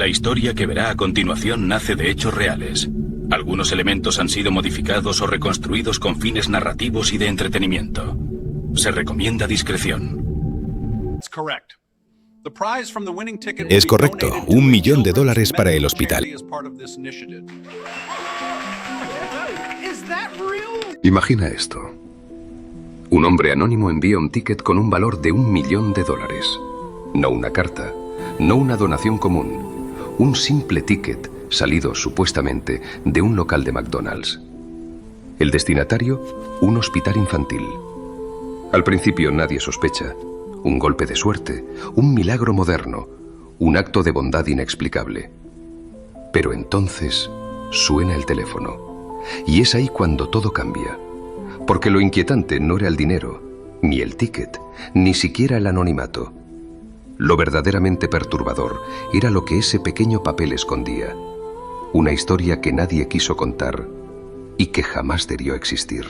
La historia que verá a continuación nace de hechos reales. Algunos elementos han sido modificados o reconstruidos con fines narrativos y de entretenimiento. Se recomienda discreción. Es correcto, $1 millón para el hospital. Imagina esto. Un hombre anónimo envía un ticket con un valor de $1 millón. No una carta, no una donación común. Un simple ticket salido, supuestamente, de un local de McDonald's. El destinatario, un hospital infantil. Al principio nadie sospecha. Un golpe de suerte, un milagro moderno, un acto de bondad inexplicable. Pero entonces suena el teléfono. Y es ahí cuando todo cambia. Porque lo inquietante no era el dinero, ni el ticket, ni siquiera el anonimato. Lo verdaderamente perturbador era lo que ese pequeño papel escondía. Una historia que nadie quiso contar y que jamás debió existir.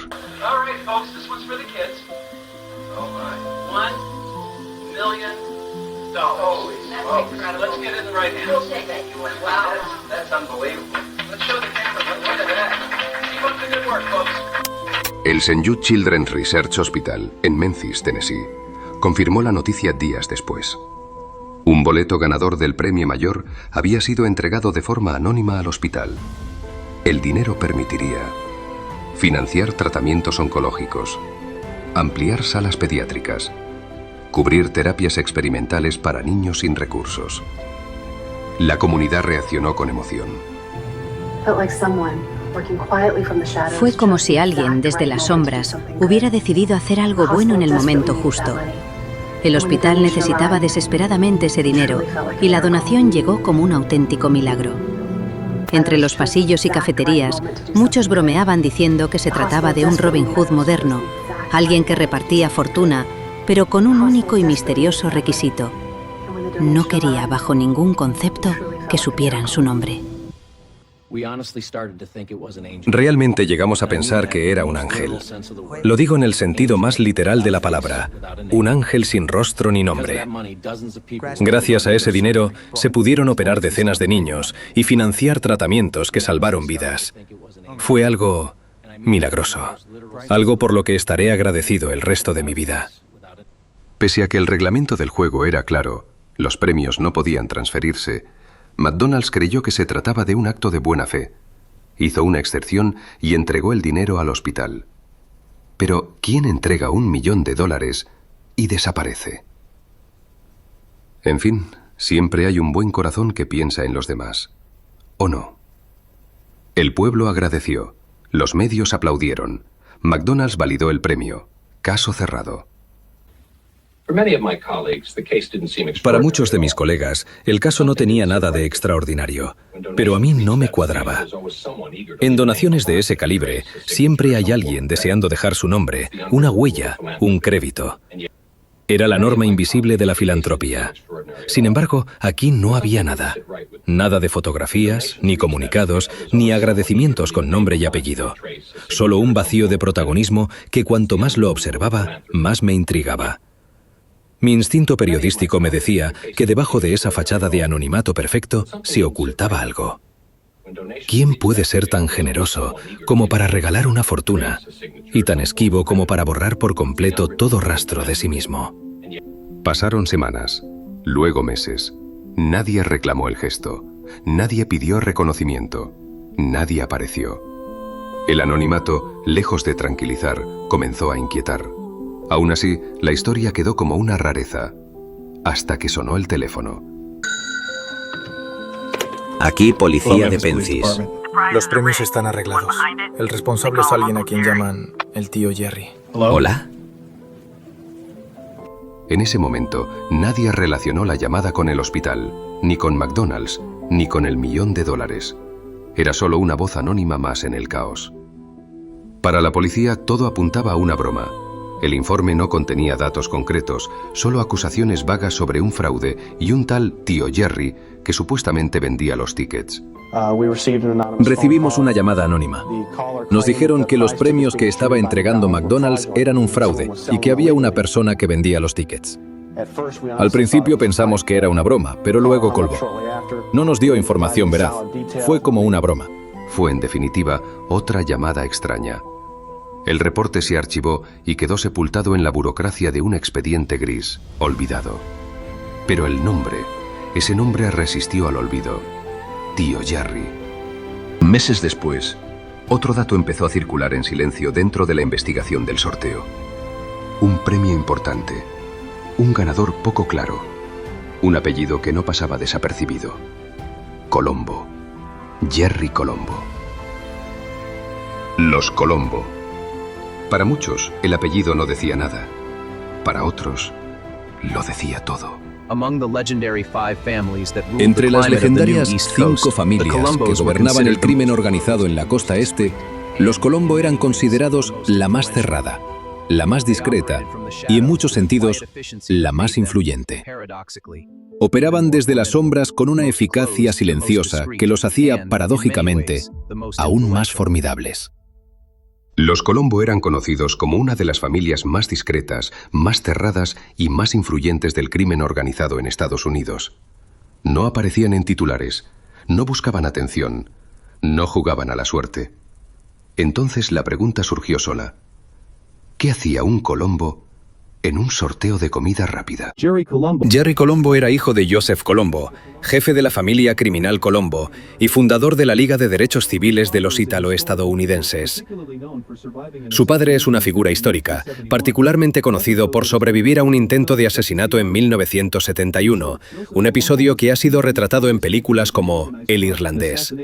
El St. Jude Children's Research Hospital, en Memphis, Tennessee, confirmó la noticia días después. Un boleto ganador del premio mayor había sido entregado de forma anónima al hospital. El dinero permitiría financiar tratamientos oncológicos, ampliar salas pediátricas, cubrir terapias experimentales para niños sin recursos. La comunidad reaccionó con emoción. Fue como si alguien desde las sombras hubiera decidido hacer algo bueno en el momento justo. El hospital necesitaba desesperadamente ese dinero y la donación llegó como un auténtico milagro. Entre los pasillos y cafeterías, muchos bromeaban diciendo que se trataba de un Robin Hood moderno, alguien que repartía fortuna, pero con un único y misterioso requisito. No quería, bajo ningún concepto, que supieran su nombre. Realmente llegamos a pensar que era un ángel. Lo digo en el sentido más literal de la palabra, un ángel sin rostro ni nombre. Gracias a ese dinero se pudieron operar decenas de niños y financiar tratamientos que salvaron vidas. Fue algo milagroso, algo por lo que estaré agradecido el resto de mi vida. Pese a que el reglamento del juego era claro, los premios no podían transferirse, McDonald's creyó que se trataba de un acto de buena fe. Hizo una excepción y entregó el dinero al hospital. Pero, ¿quién entrega $1 millón y desaparece? En fin, siempre hay un buen corazón que piensa en los demás. ¿O no? El pueblo agradeció. Los medios aplaudieron. McDonald's validó el premio. Caso cerrado. Para muchos de mis colegas, el caso no tenía nada de extraordinario, pero a mí no me cuadraba. En donaciones de ese calibre, siempre hay alguien deseando dejar su nombre, una huella, un crédito. Era la norma invisible de la filantropía. Sin embargo, aquí no había nada. Nada de fotografías, ni comunicados, ni agradecimientos con nombre y apellido. Solo un vacío de protagonismo que cuanto más lo observaba, más me intrigaba. Mi instinto periodístico me decía que debajo de esa fachada de anonimato perfecto se ocultaba algo. ¿Quién puede ser tan generoso como para regalar una fortuna y tan esquivo como para borrar por completo todo rastro de sí mismo? Pasaron semanas, luego meses. Nadie reclamó el gesto, nadie pidió reconocimiento, nadie apareció. El anonimato, lejos de tranquilizar, comenzó a inquietar. Aún así, la historia quedó como una rareza, hasta que sonó el teléfono. Aquí, policía de Memphis. Los premios están arreglados. El responsable es alguien a quien llaman el tío Jerry. ¿Hola? En ese momento, nadie relacionó la llamada con el hospital, ni con McDonald's, ni con el $1 millón. Era solo una voz anónima más en el caos. Para la policía, todo apuntaba a una broma. El informe no contenía datos concretos, solo acusaciones vagas sobre un fraude y un tal tío Jerry que supuestamente vendía los tickets. Recibimos una llamada anónima. Nos dijeron que los premios que estaba entregando McDonald's eran un fraude y que había una persona que vendía los tickets. Al principio pensamos que era una broma, pero luego colgó. No nos dio información veraz. Fue como una broma. Fue, en definitiva, otra llamada extraña. El reporte se archivó y quedó sepultado en la burocracia de un expediente gris, olvidado. Pero el nombre, ese nombre resistió al olvido. Tío Jerry. Meses después, otro dato empezó a circular en silencio dentro de la investigación del sorteo. Un premio importante. Un ganador poco claro. Un apellido que no pasaba desapercibido. Colombo. Jerry Colombo. Los Colombo. Para muchos, el apellido no decía nada. Para otros, lo decía todo. Entre las legendarias 5 familias que gobernaban el crimen organizado en la costa este, los Colombo eran considerados la más cerrada, la más discreta y, en muchos sentidos, la más influyente. Operaban desde las sombras con una eficacia silenciosa que los hacía, paradójicamente, aún más formidables. Los Colombo eran conocidos como una de las familias más discretas, más cerradas y más influyentes del crimen organizado en Estados Unidos. No aparecían en titulares, no buscaban atención, no jugaban a la suerte. Entonces la pregunta surgió sola. ¿Qué hacía un Colombo en un sorteo de comida rápida? Jerry Colombo era hijo de Joseph Colombo, jefe de la familia criminal Colombo y fundador de la Liga de Derechos Civiles de los Ítalo-Estadounidenses. Su padre es una figura histórica, particularmente conocido por sobrevivir a un intento de asesinato en 1971, un episodio que ha sido retratado en películas como El Irlandés.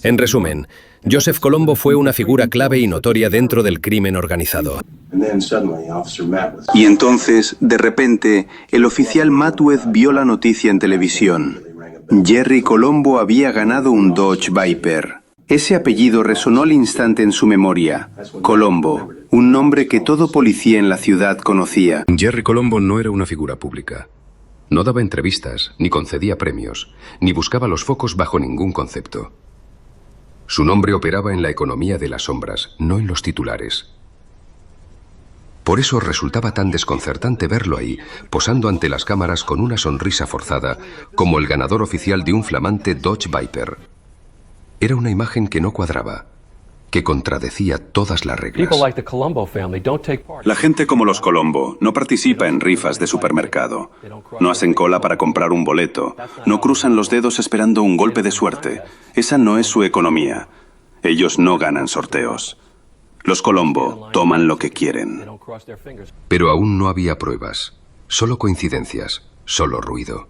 En resumen, Joseph Colombo fue una figura clave y notoria dentro del crimen organizado. Y entonces, de repente, el oficial Matthews vio la noticia en televisión. Jerry Colombo había ganado un Dodge Viper. Ese apellido resonó al instante en su memoria. Colombo, un nombre que todo policía en la ciudad conocía. Jerry Colombo no era una figura pública. No daba entrevistas, ni concedía premios, ni buscaba los focos bajo ningún concepto. Su nombre operaba en la economía de las sombras, no en los titulares. Por eso resultaba tan desconcertante verlo ahí, posando ante las cámaras con una sonrisa forzada, como el ganador oficial de un flamante Dodge Viper. Era una imagen que no cuadraba, que contradecía todas las reglas. La gente como los Colombo no participa en rifas de supermercado. No hacen cola para comprar un boleto. No cruzan los dedos esperando un golpe de suerte. Esa no es su economía. Ellos no ganan sorteos. Los Colombo toman lo que quieren. Pero aún no había pruebas, solo coincidencias, solo ruido.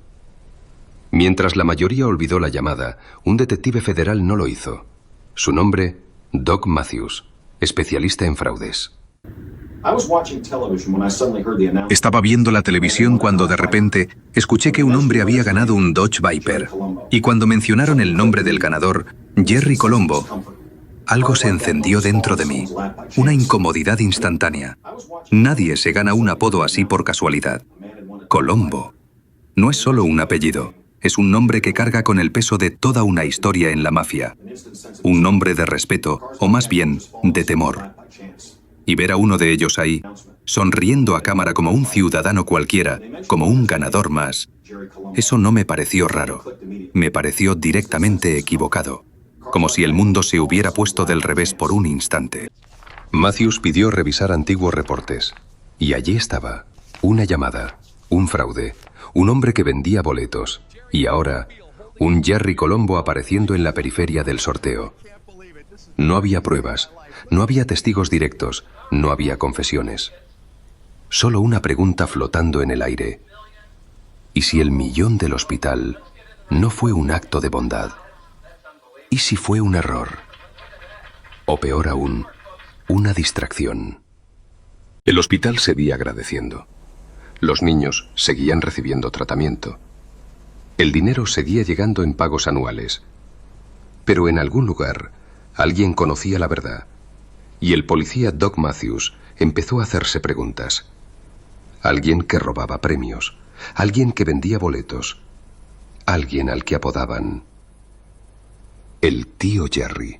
Mientras la mayoría olvidó la llamada, un detective federal no lo hizo. Su nombre, Doug Matthews, especialista en fraudes. Estaba viendo la televisión cuando de repente escuché que un hombre había ganado un Dodge Viper. Y cuando mencionaron el nombre del ganador, Jerry Colombo, algo se encendió dentro de mí, una incomodidad instantánea. Nadie se gana un apodo así por casualidad. Colombo. No es solo un apellido, es un nombre que carga con el peso de toda una historia en la mafia. Un nombre de respeto, o más bien, de temor. Y ver a uno de ellos ahí, sonriendo a cámara como un ciudadano cualquiera, como un ganador más, eso no me pareció raro, me pareció directamente equivocado. Como si el mundo se hubiera puesto del revés por un instante. Matthews pidió revisar antiguos reportes. Y allí estaba, una llamada, un fraude, un hombre que vendía boletos. Y ahora, un Jerry Colombo apareciendo en la periferia del sorteo. No había pruebas, no había testigos directos, no había confesiones. Solo una pregunta flotando en el aire. ¿Y si el millón del hospital no fue un acto de bondad? ¿Y si fue un error? O peor aún, una distracción. El hospital seguía agradeciendo. Los niños seguían recibiendo tratamiento. El dinero seguía llegando en pagos anuales. Pero en algún lugar, alguien conocía la verdad. Y el policía Doug Matthews empezó a hacerse preguntas. Alguien que robaba premios. Alguien que vendía boletos. Alguien al que apodaban el tío Jerry.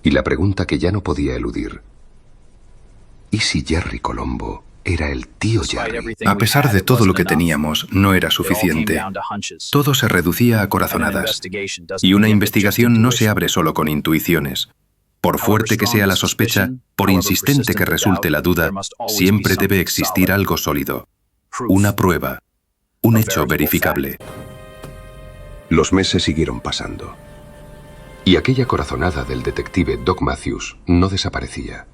Y la pregunta que ya no podía eludir: ¿y si Jerry Colombo era el tío Jerry. A pesar de todo lo que teníamos, no era suficiente. Todo se reducía a corazonadas. Y una investigación no se abre solo con intuiciones. Por fuerte que sea la sospecha, por insistente que resulte la duda, siempre debe existir algo sólido. Una prueba. Un hecho verificable. Los meses siguieron pasando. Y aquella corazonada del detective Doc Matthews no desaparecía.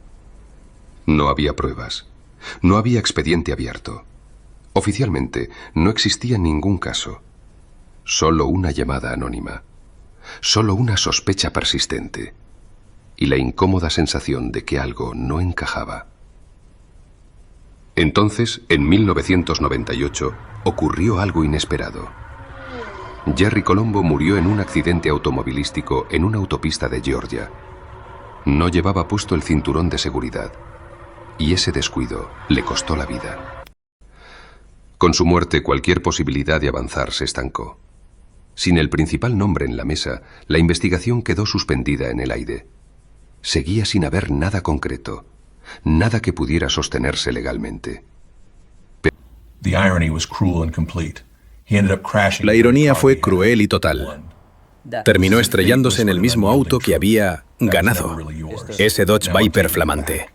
No había pruebas. No había expediente abierto. Oficialmente, no existía ningún caso. Solo una llamada anónima. Solo una sospecha persistente. Y la incómoda sensación de que algo no encajaba. Entonces, en 1998, ocurrió algo inesperado. Jerry Colombo murió en un accidente automovilístico en una autopista de Georgia. No llevaba puesto el cinturón de seguridad. Y ese descuido le costó la vida. Con su muerte, cualquier posibilidad de avanzar se estancó. Sin el principal nombre en la mesa, la investigación quedó suspendida en el aire. Seguía sin haber nada concreto, nada que pudiera sostenerse legalmente. La ironía fue cruel y total. Terminó estrellándose en el mismo auto que había ganado, ese Dodge Viper flamante.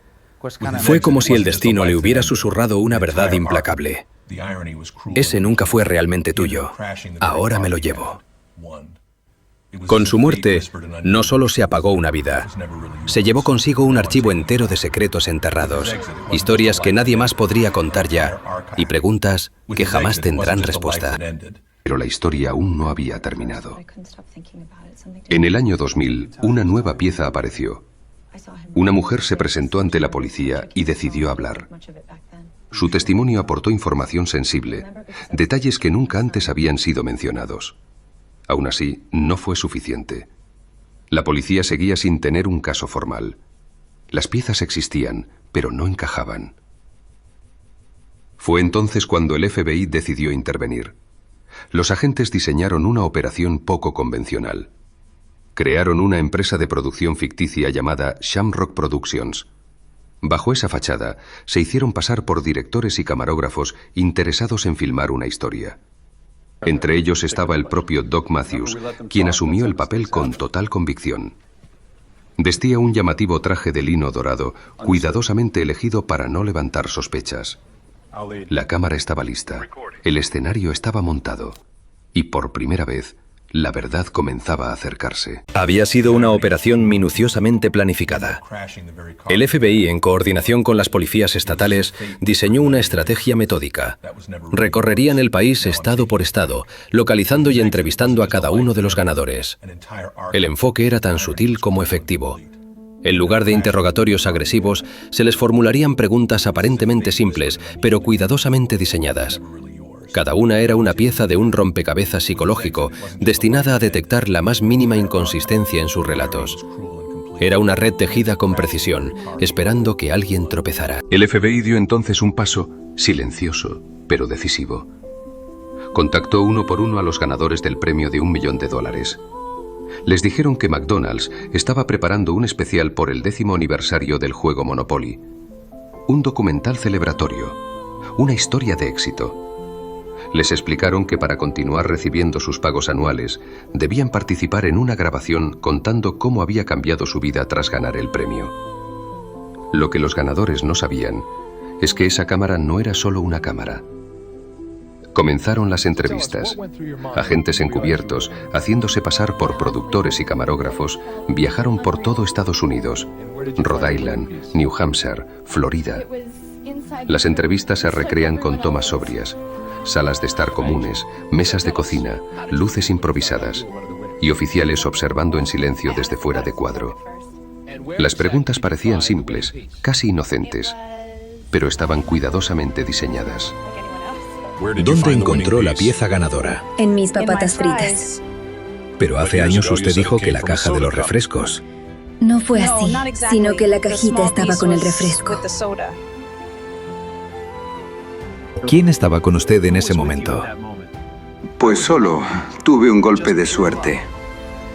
Fue como si el destino le hubiera susurrado una verdad implacable. Ese nunca fue realmente tuyo. Ahora me lo llevo. Con su muerte, no solo se apagó una vida, se llevó consigo un archivo entero de secretos enterrados, historias que nadie más podría contar ya, y preguntas que jamás tendrán respuesta. Pero la historia aún no había terminado. En el año 2000, una nueva pieza apareció. Una mujer se presentó ante la policía y decidió hablar. Su testimonio aportó información sensible, detalles que nunca antes habían sido mencionados. Aún así, no fue suficiente. La policía seguía sin tener un caso formal. Las piezas existían, pero no encajaban. Fue entonces cuando el FBI decidió intervenir. Los agentes diseñaron una operación poco convencional. Crearon una empresa de producción ficticia llamada Shamrock Productions. Bajo esa fachada, se hicieron pasar por directores y camarógrafos interesados en filmar una historia. Entre ellos estaba el propio Doc Matthews, quien asumió el papel con total convicción. Vestía un llamativo traje de lino dorado, cuidadosamente elegido para no levantar sospechas. La cámara estaba lista, el escenario estaba montado, y por primera vez, la verdad comenzaba a acercarse. Había sido una operación minuciosamente planificada. El FBI, en coordinación con las policías estatales, diseñó una estrategia metódica. Recorrerían el país estado por estado, localizando y entrevistando a cada uno de los ganadores. El enfoque era tan sutil como efectivo. En lugar de interrogatorios agresivos, se les formularían preguntas aparentemente simples, pero cuidadosamente diseñadas. Cada una era una pieza de un rompecabezas psicológico, destinada a detectar la más mínima inconsistencia en sus relatos. Era una red tejida con precisión, esperando que alguien tropezara. El FBI dio entonces un paso, silencioso, pero decisivo. Contactó uno por uno a los ganadores del premio de $1 millón. Les dijeron que McDonald's estaba preparando un especial por el 10º aniversario del juego Monopoly. Un documental celebratorio, una historia de éxito. Les explicaron que para continuar recibiendo sus pagos anuales, debían participar en una grabación contando cómo había cambiado su vida tras ganar el premio. Lo que los ganadores no sabían es que esa cámara no era solo una cámara. Comenzaron las entrevistas. Agentes encubiertos, haciéndose pasar por productores y camarógrafos, viajaron por todo Estados Unidos, Rhode Island, New Hampshire, Florida. Las entrevistas se recrean con tomas sobrias, salas de estar comunes, mesas de cocina, luces improvisadas y oficiales observando en silencio desde fuera de cuadro. Las preguntas parecían simples, casi inocentes, pero estaban cuidadosamente diseñadas. ¿Dónde encontró la pieza ganadora? En mis papatas fritas. Pero hace años usted dijo que la caja de los refrescos. No fue así, sino que la cajita estaba con el refresco. ¿Quién estaba con usted en ese momento? Pues solo tuve un golpe de suerte.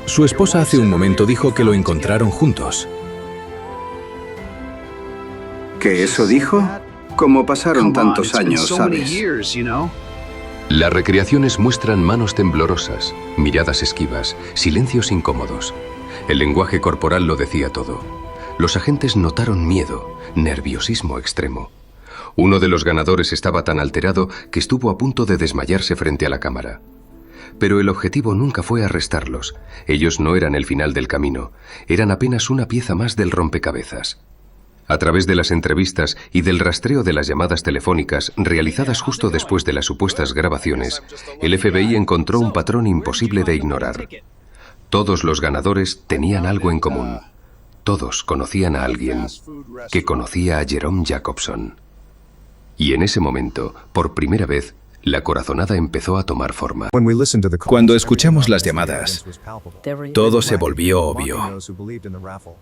Su esposa hace un momento dijo que lo encontraron juntos. ¿Qué eso dijo? Como pasaron tantos años, ¿sabes? Las recreaciones muestran manos temblorosas, miradas esquivas, silencios incómodos. El lenguaje corporal lo decía todo. Los agentes notaron miedo, nerviosismo extremo. Uno de los ganadores estaba tan alterado que estuvo a punto de desmayarse frente a la cámara. Pero el objetivo nunca fue arrestarlos. Ellos no eran el final del camino, eran apenas una pieza más del rompecabezas. A través de las entrevistas y del rastreo de las llamadas telefónicas realizadas justo después de las supuestas grabaciones, el FBI encontró un patrón imposible de ignorar. Todos los ganadores tenían algo en común. Todos conocían a alguien que conocía a Jerome Jacobson. Y en ese momento, por primera vez, la corazonada empezó a tomar forma. Cuando escuchamos las llamadas, todo se volvió obvio.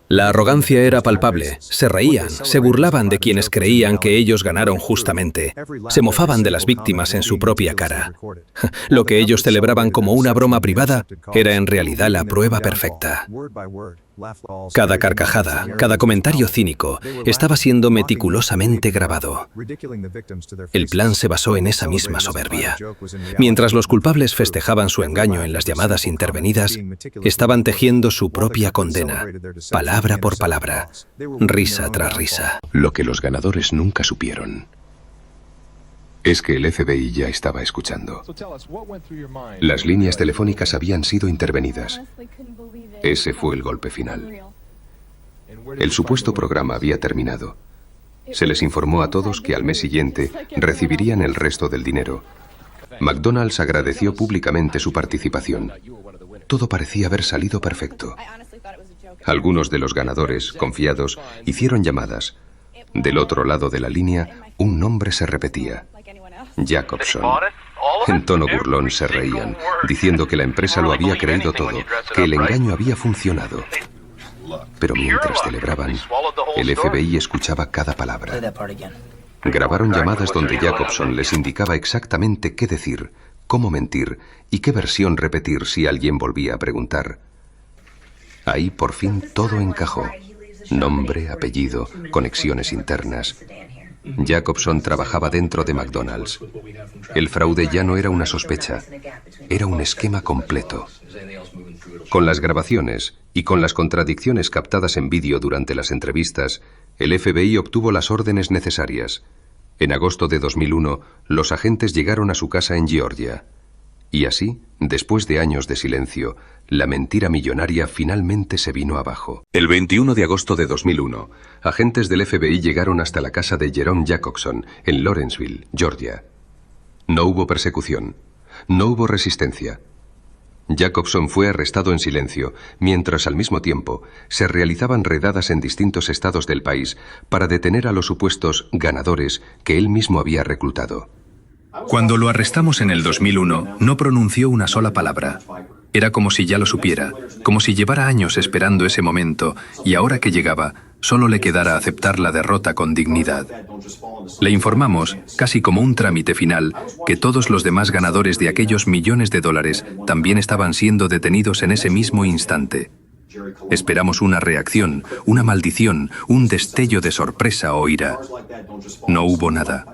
La arrogancia era palpable. Se reían, se burlaban de quienes creían que ellos ganaron justamente. Se mofaban de las víctimas en su propia cara. Lo que ellos celebraban como una broma privada era en realidad la prueba perfecta. Cada carcajada, cada comentario cínico estaba siendo meticulosamente grabado. El plan se basó en esa misma soberbia. Mientras los culpables festejaban su engaño en las llamadas intervenidas, estaban tejiendo su propia condena, palabra por palabra, risa tras risa. Lo que los ganadores nunca supieron es que el FBI ya estaba escuchando. Las líneas telefónicas habían sido intervenidas. Ese fue el golpe final. El supuesto programa había terminado. Se les informó a todos que al mes siguiente recibirían el resto del dinero. McDonald's agradeció públicamente su participación. Todo parecía haber salido perfecto. Algunos de los ganadores, confiados, hicieron llamadas. Del otro lado de la línea, un nombre se repetía: Jacobson. En tono burlón se reían, diciendo que la empresa lo había creído todo, que el engaño había funcionado. Pero mientras celebraban, el FBI escuchaba cada palabra. Grabaron llamadas donde Jacobson les indicaba exactamente qué decir, cómo mentir y qué versión repetir si alguien volvía a preguntar. Ahí por fin todo encajó. Nombre, apellido, conexiones internas. Jacobson trabajaba dentro de McDonald's. El fraude ya no era una sospecha, era un esquema completo. Con las grabaciones y con las contradicciones captadas en vídeo durante las entrevistas, el FBI obtuvo las órdenes necesarias. En agosto de 2001, los agentes llegaron a su casa en Georgia. Y así, después de años de silencio, la mentira millonaria finalmente se vino abajo. El 21 de agosto de 2001, agentes del FBI llegaron hasta la casa de Jerome Jacobson, en Lawrenceville, Georgia. No hubo persecución, no hubo resistencia. Jacobson fue arrestado en silencio, mientras al mismo tiempo se realizaban redadas en distintos estados del país para detener a los supuestos ganadores que él mismo había reclutado. Cuando lo arrestamos en el 2001, no pronunció una sola palabra. Era como si ya lo supiera, como si llevara años esperando ese momento y ahora que llegaba, solo le quedara aceptar la derrota con dignidad. Le informamos, casi como un trámite final, que todos los demás ganadores de aquellos millones de dólares también estaban siendo detenidos en ese mismo instante. Esperamos una reacción, una maldición, un destello de sorpresa o ira. No hubo nada.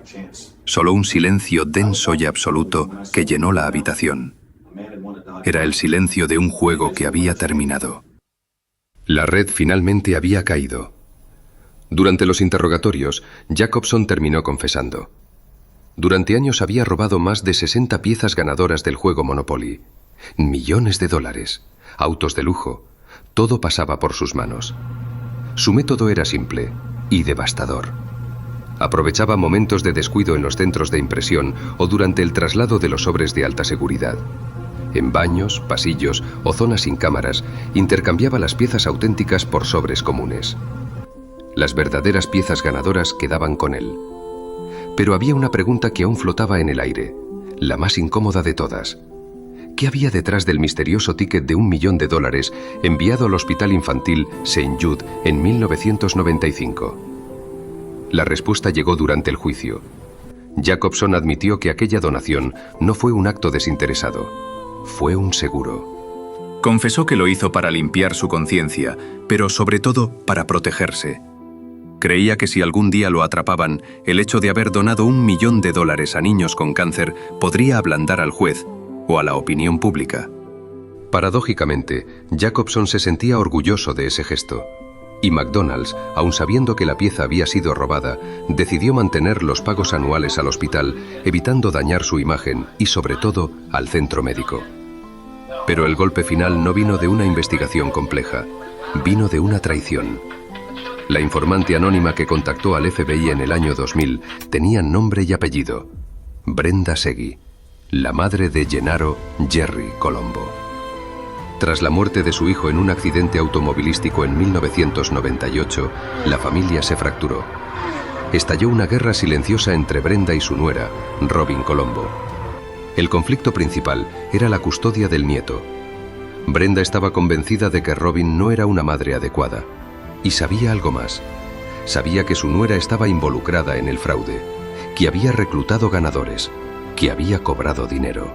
Solo un silencio denso y absoluto que llenó la habitación. Era el silencio de un juego que había terminado. La red finalmente había caído. Durante los interrogatorios, Jacobson terminó confesando. Durante años había robado más de 60 piezas ganadoras del juego Monopoly. Millones de dólares, autos de lujo, todo pasaba por sus manos. Su método era simple y devastador. Aprovechaba momentos de descuido en los centros de impresión o durante el traslado de los sobres de alta seguridad. En baños, pasillos o zonas sin cámaras, intercambiaba las piezas auténticas por sobres comunes. Las verdaderas piezas ganadoras quedaban con él. Pero había una pregunta que aún flotaba en el aire, la más incómoda de todas. ¿Qué había detrás del misterioso ticket de $1 millón enviado al Hospital Infantil St. Jude en 1995? La respuesta llegó durante el juicio. Jacobson admitió que aquella donación no fue un acto desinteresado, fue un seguro. Confesó que lo hizo para limpiar su conciencia, pero sobre todo para protegerse. Creía que si algún día lo atrapaban, el hecho de haber donado $1 millón a niños con cáncer podría ablandar al juez o a la opinión pública. Paradójicamente, Jacobson se sentía orgulloso de ese gesto. Y McDonald's, aun sabiendo que la pieza había sido robada, decidió mantener los pagos anuales al hospital, evitando dañar su imagen y, sobre todo, al centro médico. Pero el golpe final no vino de una investigación compleja, vino de una traición. La informante anónima que contactó al FBI en el año 2000 tenía nombre y apellido: Brenda Segui, la madre de Gennaro Jerry Colombo. Tras la muerte de su hijo en un accidente automovilístico en 1998, la familia se fracturó. Estalló una guerra silenciosa entre Brenda y su nuera, Robin Colombo. El conflicto principal era la custodia del nieto. Brenda estaba convencida de que Robin no era una madre adecuada. Y sabía algo más. Sabía que su nuera estaba involucrada en el fraude, que había reclutado ganadores, que había cobrado dinero.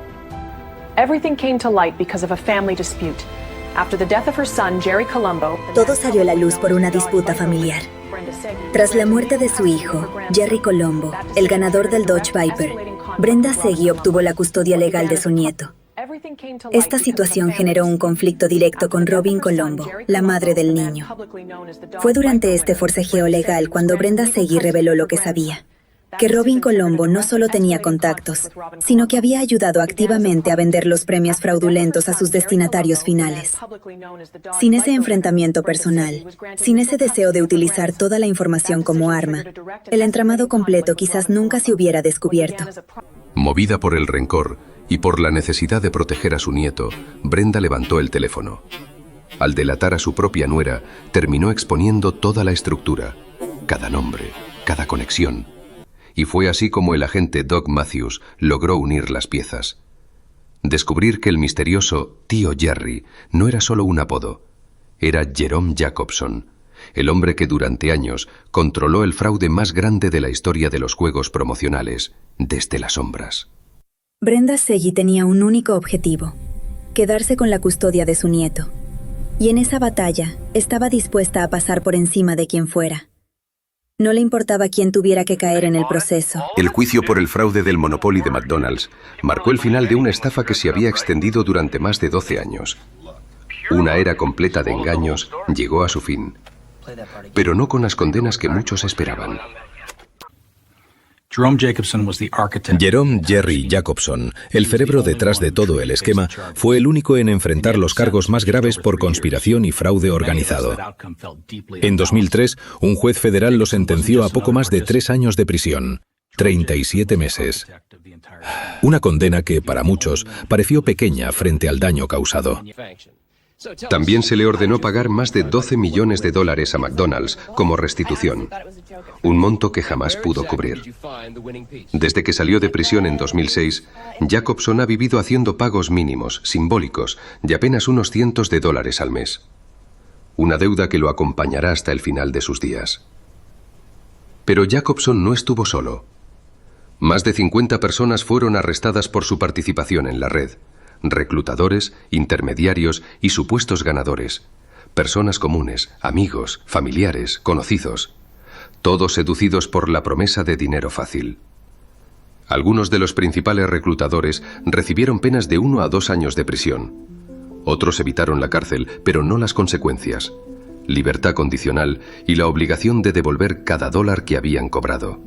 Todo salió a la luz por una disputa familiar. Tras la muerte de su hijo, Jerry Colombo, el ganador del Dodge Viper, Brenda Segui obtuvo la custodia legal de su nieto. Esta situación generó un conflicto directo con Robin Colombo, la madre del niño. Fue durante este forcejeo legal cuando Brenda Segui reveló lo que sabía: que Robin Colombo no solo tenía contactos, sino que había ayudado activamente a vender los premios fraudulentos a sus destinatarios finales. Sin ese enfrentamiento personal, sin ese deseo de utilizar toda la información como arma, el entramado completo quizás nunca se hubiera descubierto. Movida por el rencor y por la necesidad de proteger a su nieto, Brenda levantó el teléfono. Al delatar a su propia nuera, terminó exponiendo toda la estructura, cada nombre, cada conexión. Y fue así como el agente Doug Matthews logró unir las piezas. Descubrir que el misterioso Tío Jerry no era solo un apodo, era Jerome Jacobson, el hombre que durante años controló el fraude más grande de la historia de los juegos promocionales, desde las sombras. Brenda Segui tenía un único objetivo: quedarse con la custodia de su nieto. Y en esa batalla estaba dispuesta a pasar por encima de quien fuera. No le importaba quién tuviera que caer en el proceso. El juicio por el fraude del Monopoly de McDonald's marcó el final de una estafa que se había extendido durante más de 12 años. Una era completa de engaños llegó a su fin, pero no con las condenas que muchos esperaban. Jerome Jerry Jacobson, el cerebro detrás de todo el esquema, fue el único en enfrentar los cargos más graves por conspiración y fraude organizado. En 2003, un juez federal lo sentenció a poco más de 3 años de prisión, 37 meses. Una condena que, para muchos, pareció pequeña frente al daño causado. También se le ordenó pagar más de $12 millones a McDonald's como restitución, un monto que jamás pudo cubrir. Desde que salió de prisión en 2006, Jacobson ha vivido haciendo pagos mínimos, simbólicos, de apenas unos cientos de dólares al mes. Una deuda que lo acompañará hasta el final de sus días. Pero Jacobson no estuvo solo. Más de 50 personas fueron arrestadas por su participación en la red. Reclutadores, intermediarios y supuestos ganadores. Personas comunes, amigos, familiares, conocidos. Todos seducidos por la promesa de dinero fácil. Algunos de los principales reclutadores recibieron penas de 1 a 2 años de prisión. Otros evitaron la cárcel, pero no las consecuencias. Libertad condicional y la obligación de devolver cada dólar que habían cobrado.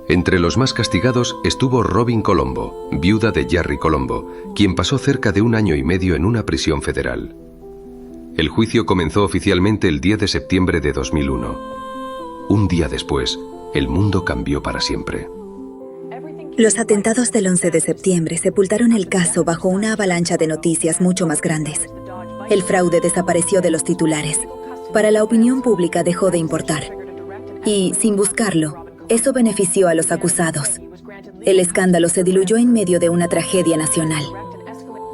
Entre los más castigados estuvo Robin Colombo, viuda de Jerry Colombo, quien pasó cerca de 1 año y medio en una prisión federal. El juicio comenzó oficialmente el 10 de septiembre de 2001. Un día después, el mundo cambió para siempre. Los atentados del 11 de septiembre sepultaron el caso bajo una avalancha de noticias mucho más grandes. El fraude desapareció de los titulares. Para la opinión pública dejó de importar. Y, sin buscarlo, eso benefició a los acusados. El escándalo se diluyó en medio de una tragedia nacional.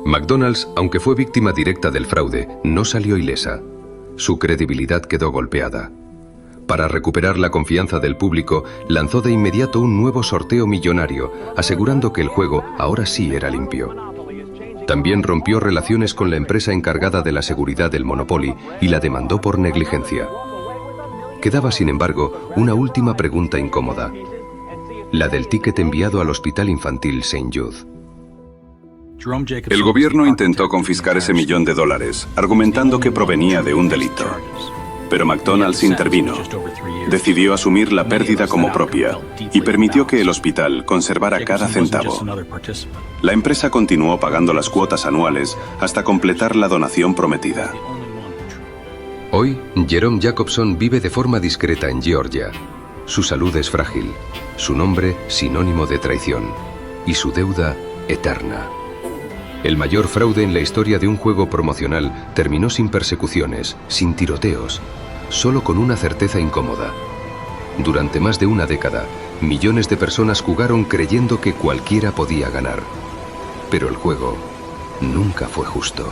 McDonald's, aunque fue víctima directa del fraude, no salió ilesa. Su credibilidad quedó golpeada. Para recuperar la confianza del público, lanzó de inmediato un nuevo sorteo millonario, asegurando que el juego ahora sí era limpio. También rompió relaciones con la empresa encargada de la seguridad del Monopoly y la demandó por negligencia. Quedaba, sin embargo, una última pregunta incómoda. La del ticket enviado al Hospital Infantil St. Jude. El gobierno intentó confiscar ese $1 millón, argumentando que provenía de un delito. Pero McDonald's intervino. Decidió asumir la pérdida como propia y permitió que el hospital conservara cada centavo. La empresa continuó pagando las cuotas anuales hasta completar la donación prometida. Hoy, Jerome Jacobson vive de forma discreta en Georgia. Su salud es frágil, su nombre sinónimo de traición y su deuda eterna. El mayor fraude en la historia de un juego promocional terminó sin persecuciones, sin tiroteos, solo con una certeza incómoda. Durante más de una década, millones de personas jugaron creyendo que cualquiera podía ganar. Pero el juego nunca fue justo.